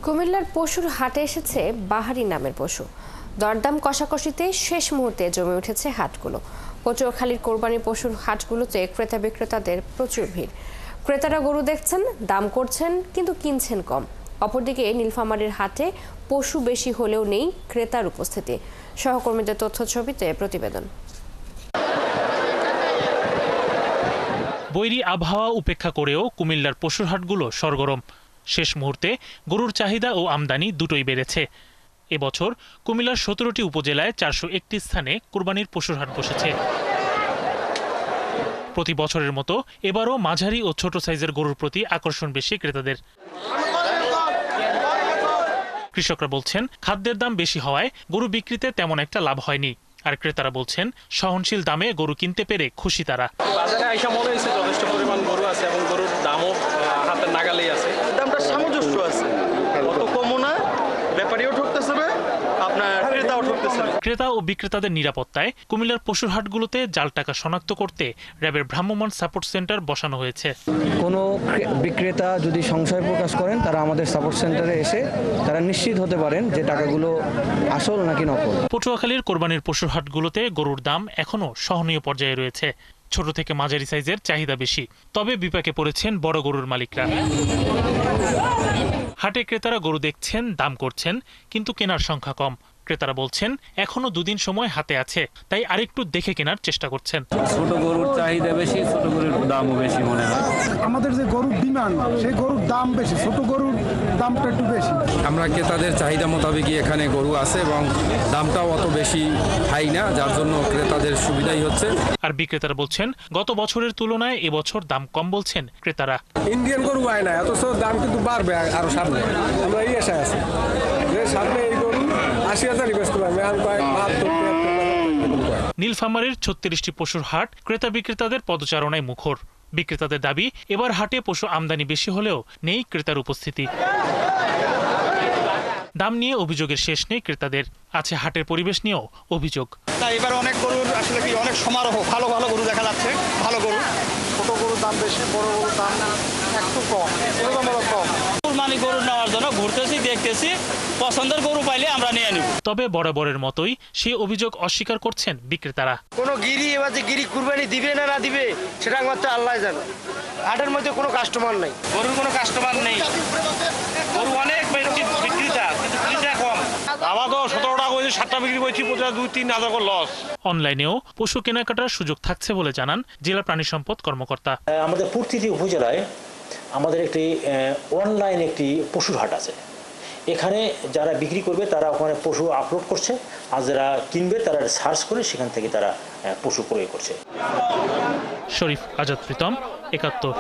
কুমিল্লার পশুর হাটে এসেছে বাহারি নামের পশু। দরদাম কষাকষিতে শেষ মুহূর্তে জমে উঠেছে হাটগুলো। পটুয়াখালীর কোরবানি পশুর হাটগুলোতে ক্রেতা বিক্রেতাদের প্রচুর ভিড়। ক্রেতারা গরু দেখছেন, দাম করছেন, কিন্তু কিনছেন কম। অপরদিকে নীলফামারীর হাটে পশু বেশি হলেও নেই ক্রেতার উপস্থিতি। সহকর্মীদের তথ্য ছবিতে প্রতিবেদন। বৈরী আবহাওয়া উপেক্ষা করেও কুমিল্লার পশুর হাটগুলো সরগরম। শেষ মুহূর্তে গরুর চাহিদা ও আমদানি দুটোই বেড়েছে। এবছর কুমিল্লার ১৭টি উপজেলায় ৪০১টি স্থানে কুরবানির পশুর হাট বসেছে। প্রতি বছরের মতো এবারও মাঝারি ও ছোট সাইজের গরুর প্রতি আকর্ষণ বেশি ক্রেতাদের। কৃষকরা বলছেন, খাদ্যের দাম বেশি হওয়ায় গরু বিক্রিতে তেমন একটা লাভ হয়নি। আর ক্রেতারা বলছেন, সহনশীল দামে গরু কিনতে পেরে খুশি তারা। বাজারে আইসা মনে হয়েছে যথেষ্ট পরিমাণ গরু আছে এবং গরুর দামও হাতের নাগালেই আছে। দামটা সামঞ্জস্য আছে, অত কমও না, ব্যাপারীও ঠকতেছে না, আপনার ক্রেতাও ঠকতেছে না। ক্রেতা ও বিক্রেতাদের নিরাপত্তায় কুমিল্লার পশুর হাটগুলোতে জাল টাকা শনাক্ত করতে র্যাবের ভ্রাম্যমাণ সাপোর্ট সেন্টার বসানো হয়েছে। কোনো বিক্রেতা যদি সংশয় প্রকাশ করেন, তারা আমাদের সাপোর্ট সেন্টারে এসে তারা নিশ্চিত হতে পারেন যে টাকাগুলো আসল নাকি নকল। পটুয়াখালীর কোরবানির পশুর হাটগুলোতে গরুর দাম এখনো সহনীয় পর্যায়ে রয়েছে। ছোট থেকে মাঝারি সাইজের চাহিদা বেশি, তবে বিপাকে পড়েছেন বড় গরুর মালিকরা। হাটে ক্রেতারা গরু দেখছেন, দাম করছেন, কিন্তু কেনার সংখ্যা কম। ক্রেতারা বলছেন, এখনো দুদিন সময় হাতে আছে, তাই আরেকটু দেখে কেনার চেষ্টা করছেন। ছোট গরুর চাহিদা বেশি, ছোট গরুর দামও বেশি মনে হয়। আমাদের যে গরুর ডিমান্ড, সেই গরুর দাম বেশি, ছোট গরুর দামটা একটু বেশি। আমরা ক্রেতাদের চাহিদা মোতাবেকই এখানে গরু আছে এবং দামটাও অত বেশি হাই না, যার জন্য ক্রেতাদের সুবিধাই হচ্ছে। আর বিক্রেতারা বলছেন, গত বছরের তুলনায় এবছর দাম কম বলছেন ক্রেতারা। ইন্ডিয়ান গরু হয় না, অথচ দাম কিন্তু বাড়বে আরো সামনে। আমরা এই আশায় আছি যে সামনে এই গরু ৮০,০০০ বেচতে পারবে। নীলফামারীর ৩৬টি পশুর হাট ক্রেতা বিক্রেতাদের পদচারণায় মুখর। বিক্রেতাদের দাবি, এবার হাটে পশু আমদানি বেশি হলেও নেই ক্রেতার উপস্থিতি। দাম নিয়ে অভিযোগের শেষ নেই ক্রেতাদের, আছে হাটের পরিবেশ নিয়েও অভিযোগ। এবার অনেক গরুর আসলে কি অনেক সমারোহ, ভালো ভালো গরু দেখা যাচ্ছে, ভালো গরু। ছোট গরুর দাম বেশি, বড় গরুর দাম একটু কম, তুলনামূলক কম। কুরবানি গরু নেওয়ার জন্য ঘুরতেছি, দেখতেছি, পছন্দের গরু পাইলে আমরা নিয়ে নিব। তবে বরাবরের মতোই সেই অভিযোগ অস্বীকার করছেন বিক্রেতারা। কোনো গিরি এবার যে গিরি কুরবানি দিবে না না দিবে সেটা একমাত্র আল্লাহ জানে। হাটের মধ্যে কোনো কাস্টমার নাই, গরুর কোনো কাস্টমার নেই, গরু অনেক বিক্রেতা, কিন্তু ক্রেতা কম। আমার তো ১৭ টাকা করে 7টা বিক্রি করছি, ২-৩ হাজার লস। অনলাইনেও পশু কেনাকাটার সুযোগ থাকছে বলে জানান জেলা প্রাণী সম্পদ কর্মকর্তা। আমাদের প্রতিটি উপজেলায় আমাদের একটি অনলাইন একটি পশুর হাট আছে। এখানে যারা বিক্রি করবে তারা ওখানে পশু আপলোড করছে, আর যারা কিনবে তারা সার্চ করে সেখান থেকে তারা পশু ক্রয় করছে। শরীফ আজাদ প্রীতম, ৭১।